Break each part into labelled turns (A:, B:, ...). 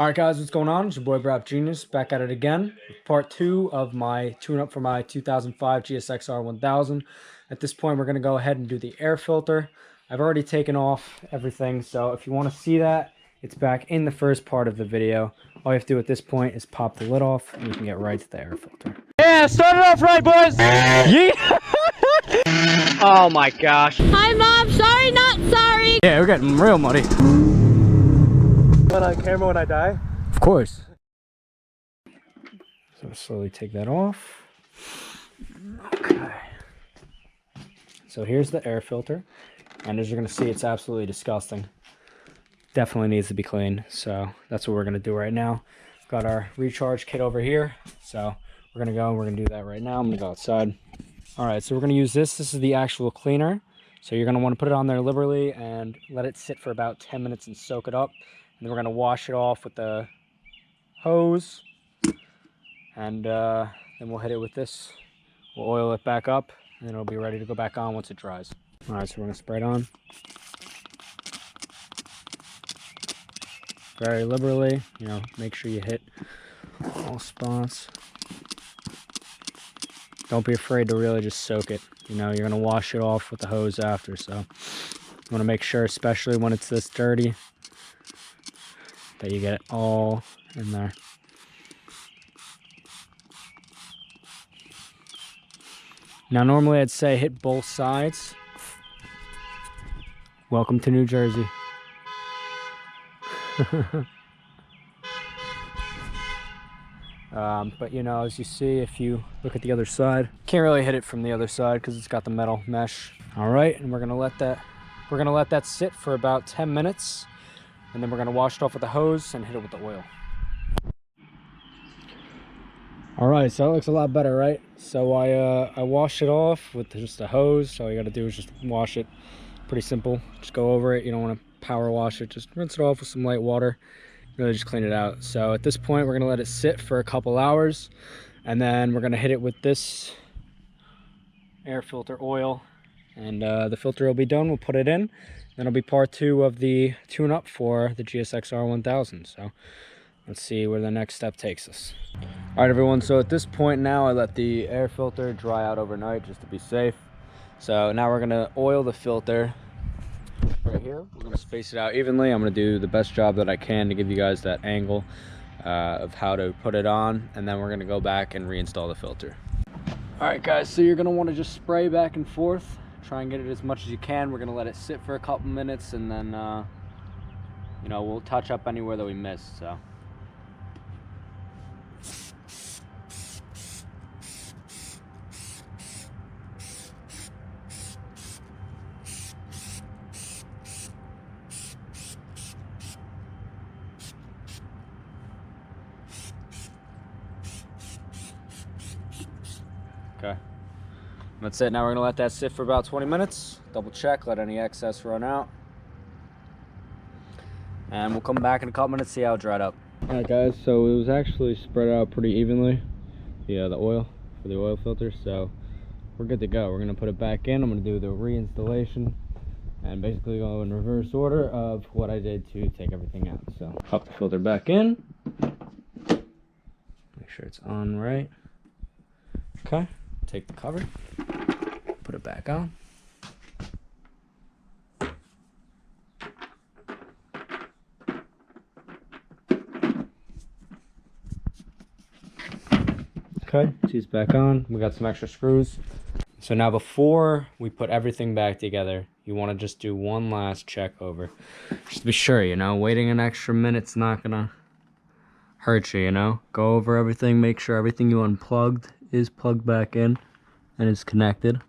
A: Alright guys, what's going on? It's your boy Brap Genius back at it again with part 2 of my tune-up for my 2005 GSXR 1000. At this point, we're going to go ahead and do the air filter. I've already taken off everything, so if you want to see that, it's back in the first part of the video. All you have to do at this point is pop the lid off, and you can get right to the air filter.
B: Yeah, start it off right, boys! Yeah! Oh my gosh.
C: Hi, Mom. Sorry, not sorry.
A: Yeah, we're getting real muddy.
B: On camera when I die?
A: Of course. So slowly take that off. Okay. So here's the air filter. And as you're going to see, it's absolutely disgusting. Definitely needs to be cleaned. So that's what we're going to do right now. Got our recharge kit over here. So we're going to do that right now. I'm going to go outside. All right, so we're going to use this. This is the actual cleaner. So you're going to want to put it on there liberally and let it sit for about 10 minutes and soak it up. And then we're going to wash it off with the hose. And then we'll hit it with this. We'll oil it back up. And then it'll be ready to go back on once it dries. All right, so we're going to spray it on. Very liberally. You know, make sure you hit all spots. Don't be afraid to really just soak it. You know, you're going to wash it off with the hose after. So you want to make sure, especially when it's this dirty, that you get it all in there. Now normally I'd say hit both sides. Welcome to New Jersey. But you know, as you see, if you look at the other side, can't really hit it from the other side because it's got the metal mesh. All right, and we're gonna let that sit for about 10 minutes. And then we're going to wash it off with the hose and hit it with the oil. All right, so it looks a lot better, right? So I washed it off with just a hose. So all you got to do is just wash it. Pretty simple. Just go over it. You don't want to power wash it. Just rinse it off with some light water. Really just clean it out. So at this point, we're going to let it sit for a couple hours. And then we're going to hit it with this air filter oil. And the filter will be done. We'll put it in. That'll be part 2 of the tune-up for the GSXR 1000. So let's see where the next step takes us. All right, everyone. So at this point now, I let the air filter dry out overnight just to be safe. So now we're going to oil the filter right here. We're going to space it out evenly. I'm going to do the best job that I can to give you guys that angle of how to put it on. And then we're going to go back and reinstall the filter. All right, guys. So you're going to want to just spray back and forth. Try and get it as much as you can. We're going to let it sit for a couple minutes, and then you know, we'll touch up anywhere that we missed. So okay, that's it. Now we're gonna let that sit for about 20 minutes. Double check, let any excess run out. And we'll come back in a couple minutes, see how it dried up. All right, guys, so it was actually spread out pretty evenly, the oil for the oil filter. So we're good to go. We're gonna put it back in. I'm gonna do the reinstallation and basically go in reverse order of what I did to take everything out. So pop the filter back in. Make sure it's on right. Okay, take the cover. Put it back on. Okay, she's back on. We got some extra screws. So now before we put everything back together, you want to just do one last check over. Just to be sure, you know, waiting an extra minute's not gonna hurt you, you know? Go over everything, make sure everything you unplugged is plugged back in and is connected.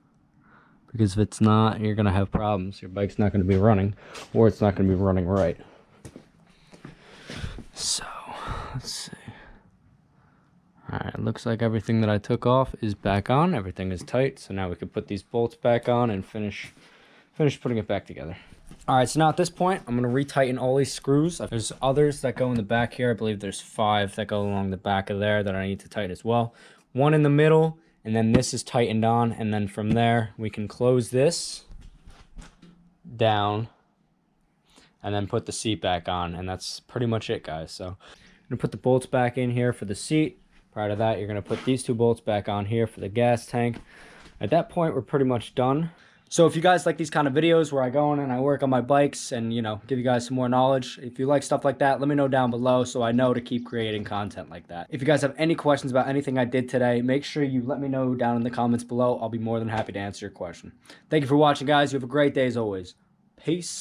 A: Because if it's not, you're going to have problems. Your bike's not going to be running, or it's not going to be running right. So, let's see. Alright, it looks like everything that I took off is back on. Everything is tight, so now we can put these bolts back on and finish putting it back together. Alright, so now at this point, I'm going to retighten all these screws. There's others that go in the back here. I believe there's 5 that go along the back of there that I need to tighten as well. One in the middle. And then this is tightened on, and then from there we can close this down and then put the seat back on, and that's pretty much it, guys. So I'm gonna put the bolts back in here for the seat. Prior to that, you're gonna put these 2 bolts back on here for the gas tank. At that point, we're pretty much done. So if you guys like these kind of videos where I go in and I work on my bikes and, you know, give you guys some more knowledge, if you like stuff like that, let me know down below so I know to keep creating content like that. If you guys have any questions about anything I did today, make sure you let me know down in the comments below. I'll be more than happy to answer your question. Thank you for watching, guys. You have a great day as always. Peace.